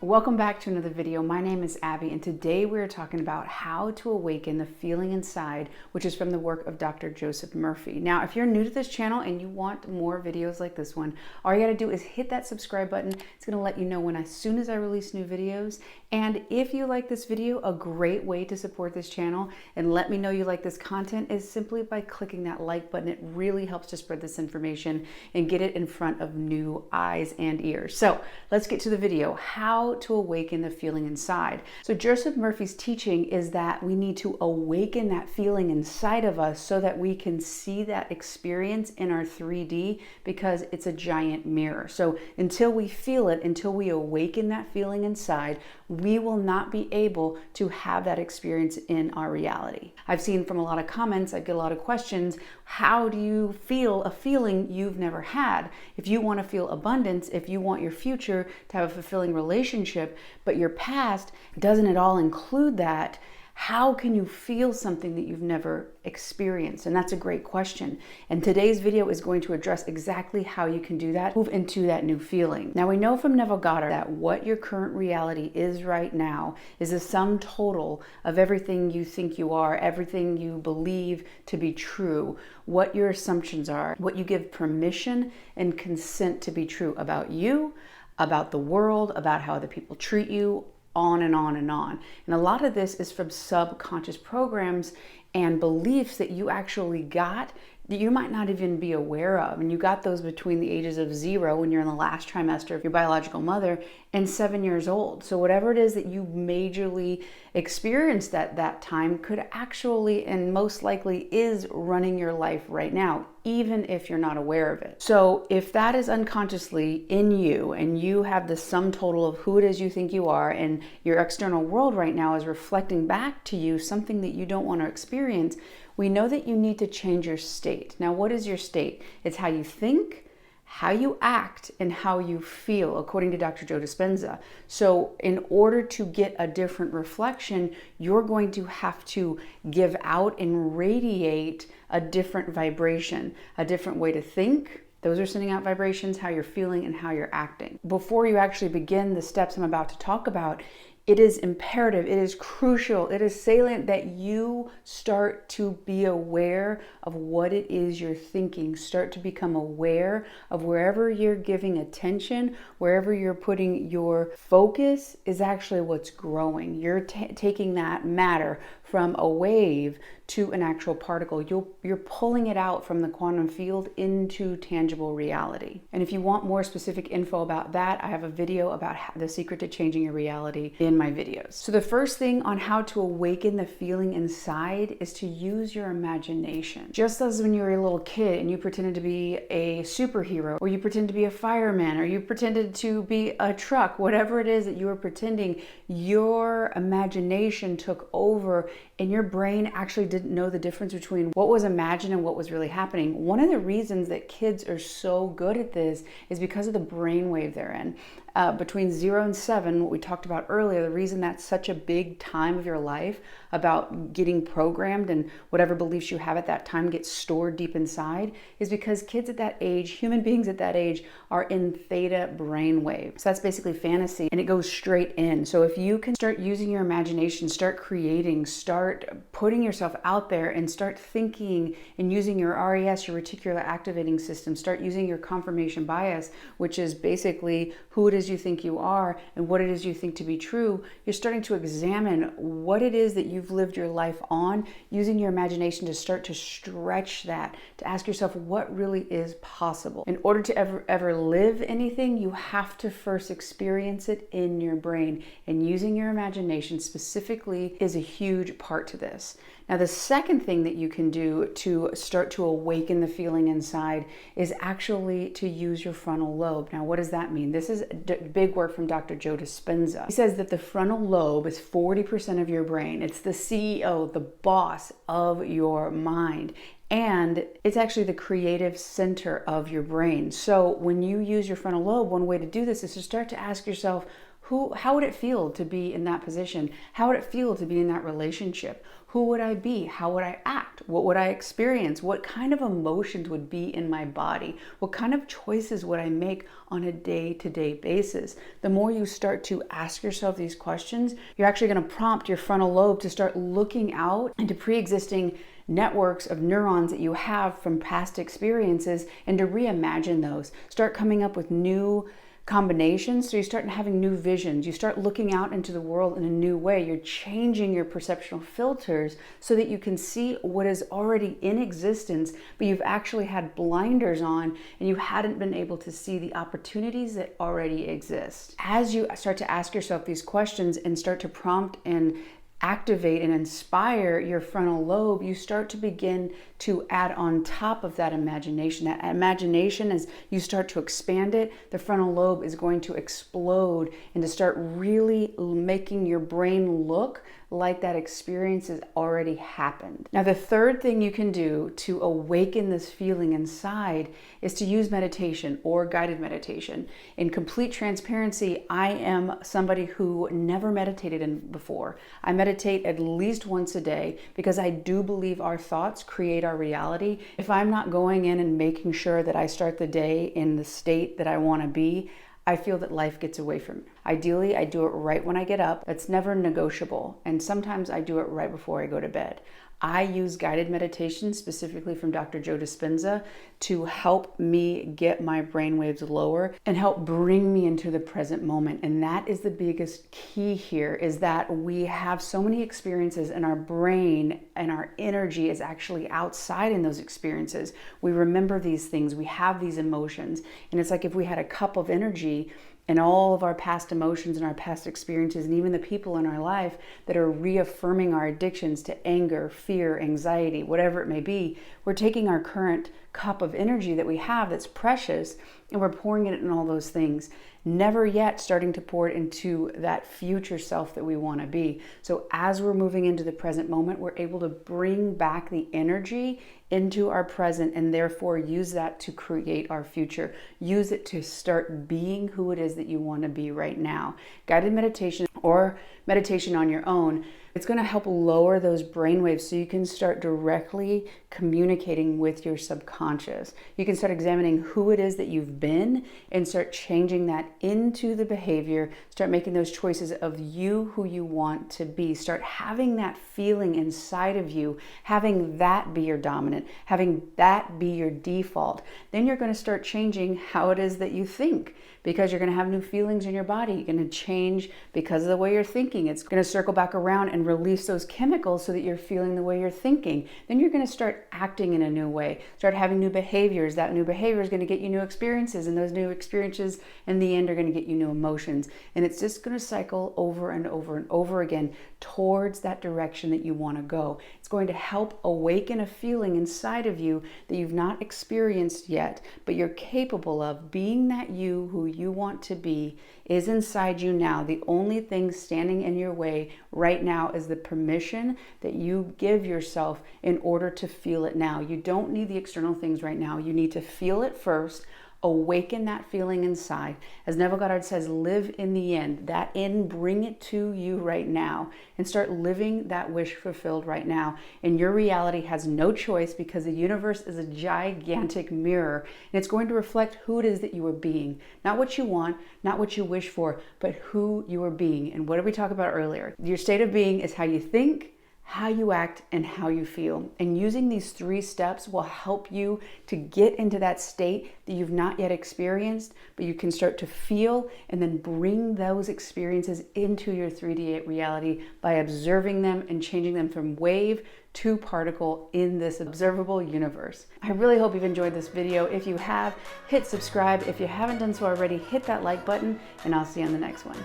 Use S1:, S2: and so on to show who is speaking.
S1: Welcome back to another video. My name is Abby, and today we're talking about how to awaken the feeling inside, which is from the work of Dr. Joseph Murphy. Now, if you're new to this channel and you want more videos like this one, all you gotta do is hit that subscribe button. It's gonna let you know as soon as I release new videos. And if you like this video, a great way to support this channel and let me know you like this content is simply by clicking that like button. It really helps to spread this information and get it in front of new eyes and ears. So let's get to the video. How to awaken the feeling inside. So Joseph Murphy's teaching is that we need to awaken that feeling inside of us so that we can see that experience in our 3D, because it's a giant mirror. So until we feel it, until we awaken that feeling inside, we will not be able to have that experience in our reality. I've seen from a lot of comments, I get a lot of questions, how do you feel a feeling you've never had? If you want to feel abundance, if you want your future to have a fulfilling relationship, but your past doesn't at all include that, how can you feel something that you've never experienced? And that's a great question. And today's video is going to address exactly how you can do that, move into that new feeling. Now, we know from Neville Goddard that what your current reality is right now is a sum total of everything you think you are, everything you believe to be true, what your assumptions are, what you give permission and consent to be true about you, about the world, about how other people treat you, on and on and on. And a lot of this is from subconscious programs and beliefs that you actually got that you might not even be aware of. And you got those between the ages of 0, when you're in the last trimester of your biological mother, and 7 years old. So whatever it is that you majorly experienced at that time could actually, and most likely is, running your life right now, even if you're not aware of it. So if that is unconsciously in you and you have the sum total of who it is you think you are, and your external world right now is reflecting back to you something that you don't want to experience, we know that you need to change your state. Now, what is your state? It's how you think, how you act, and how you feel, according to Dr. Joe Dispenza. So in order to get a different reflection, you're going to have to give out and radiate a different vibration, a different way to think. Those are sending out vibrations, how you're feeling and how you're acting. Before you actually begin the steps I'm about to talk about, it is imperative, it is crucial, it is salient that you start to be aware of what it is you're thinking. Start to become aware of wherever you're giving attention, wherever you're putting your focus is actually what's growing. You're taking that matter from a wave to an actual particle. You're pulling it out from the quantum field into tangible reality. And if you want more specific info about that, I have a video about the secret to changing your reality in my videos. So the first thing on how to awaken the feeling inside is to use your imagination. Just as when you were a little kid and you pretended to be a superhero, or you pretended to be a fireman, or you pretended to be a truck, whatever it is that you were pretending, your imagination took over and your brain actually didn't know the difference between what was imagined and what was really happening. One of the reasons that kids are so good at this is because of the brainwave they're in. Between 0 and 7, what we talked about earlier, the reason that's such a big time of your life about getting programmed and whatever beliefs you have at that time get stored deep inside is because kids at that age, human beings at that age, are in theta brainwave. So that's basically fantasy, and it goes straight in. So if you can start using your imagination, start creating, start putting yourself out there and start thinking and using your RES, your reticular activating system, start using your confirmation bias, which is basically who it is you think you are and what it is you think to be true, you're starting to examine what it is that you've lived your life on, using your imagination to start to stretch that, to ask yourself what really is possible. In order to ever live anything, you have to first experience it in your brain, and using your imagination specifically is a huge part to this. Now, the second thing that you can do to start to awaken the feeling inside is actually to use your frontal lobe. Now, what does that mean? This is big work from Dr. Joe Dispenza. He says that the frontal lobe is 40% of your brain. It's the CEO, the boss of your mind. And it's actually the creative center of your brain. So when you use your frontal lobe, one way to do this is to start to ask yourself, How would it feel to be in that position? How would it feel to be in that relationship? Who would I be? How would I act? What would I experience? What kind of emotions would be in my body? What kind of choices would I make on a day-to-day basis? The more you start to ask yourself these questions, you're actually going to prompt your frontal lobe to start looking out into pre-existing networks of neurons that you have from past experiences and to reimagine those. Start coming up with new combinations, so you start having new visions. You start looking out into the world in a new way. You're changing your perceptual filters so that you can see what is already in existence, but you've actually had blinders on and you hadn't been able to see the opportunities that already exist. As you start to ask yourself these questions and start to prompt and activate and inspire your frontal lobe, you start to begin to add on top of that imagination. That imagination, as you start to expand it, the frontal lobe is going to explode and to start really making your brain look like that experience has already happened. Now, the third thing you can do to awaken this feeling inside is to use meditation or guided meditation. In complete transparency, I am somebody who never meditated before. I meditate at least once a day because I do believe our thoughts create our reality. If I'm not going in and making sure that I start the day in the state that I want to be, I feel that life gets away from me. Ideally, I do it right when I get up. That's never negotiable. And sometimes I do it right before I go to bed. I use guided meditation, specifically from Dr. Joe Dispenza, to help me get my brainwaves lower and help bring me into the present moment. And that is the biggest key here, is that we have so many experiences and our brain and our energy is actually outside in those experiences. We remember these things, we have these emotions. And it's like if we had a cup of energy and all of our past emotions and our past experiences and even the people in our life that are reaffirming our addictions to anger, fear, anxiety, whatever it may be, we're taking our current cup of energy that we have that's precious and we're pouring it in all those things, never yet starting to pour it into that future self that we want to be. So as we're moving into the present moment, we're able to bring back the energy into our present and therefore use that to create our future. Use it to start being who it is that you want to be right now. Guided meditation or meditation on your own, it's going to help lower those brainwaves so you can start directly communicating with your subconscious. You can start examining who it is that you've been and start changing that into the behavior. Start making those choices of you, who you want to be. Start having that feeling inside of you, having that be your dominant, having that be your default. Then you're going to start changing how it is that you think, because you're going to have new feelings in your body. You're going to change because of the way you're thinking. It's going to circle back around and release those chemicals so that you're feeling the way you're thinking. Then you're going to start acting in a new way, start having new behaviors. That new behavior is going to get you new experiences, and those new experiences in the end are going to get you new emotions. And it's just going to cycle over and over and over again towards that direction that you want to go. It's going to help awaken a feeling inside of you that you've not experienced yet, but you're capable of. Being that you who you want to be is inside you now. The only thing standing in your way right now is the permission that you give yourself in order to feel it now. You don't need the external things right now. You need to feel it first. Awaken that feeling inside. As Neville Goddard says, live in the end. That end, bring it to you right now and start living that wish fulfilled right now. And your reality has no choice, because the universe is a gigantic mirror and it's going to reflect who it is that you are being. Not what you want, not what you wish for, but who you are being. And what did we talk about earlier? Your state of being is how you think, how you act, and how you feel. And using these 3 steps will help you to get into that state that you've not yet experienced, but you can start to feel and then bring those experiences into your 3D reality by observing them and changing them from wave to particle in this observable universe. I really hope you've enjoyed this video. If you have, hit subscribe. If you haven't done so already, hit that like button, and I'll see you on the next one.